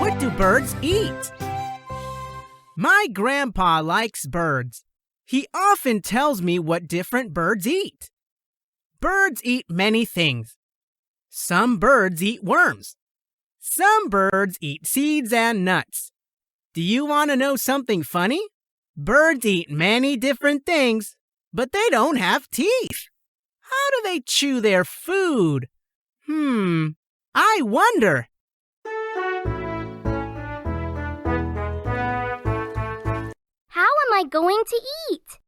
What do birds eat? My grandpa likes birds. He often tells me what different birds eat. Birds eat many things. Some birds eat worms. Some birds eat seeds and nuts. Do you want to know something funny? Birds eat many different things, but they don't have teeth. How do they chew their food? I wonder. How am I going to eat?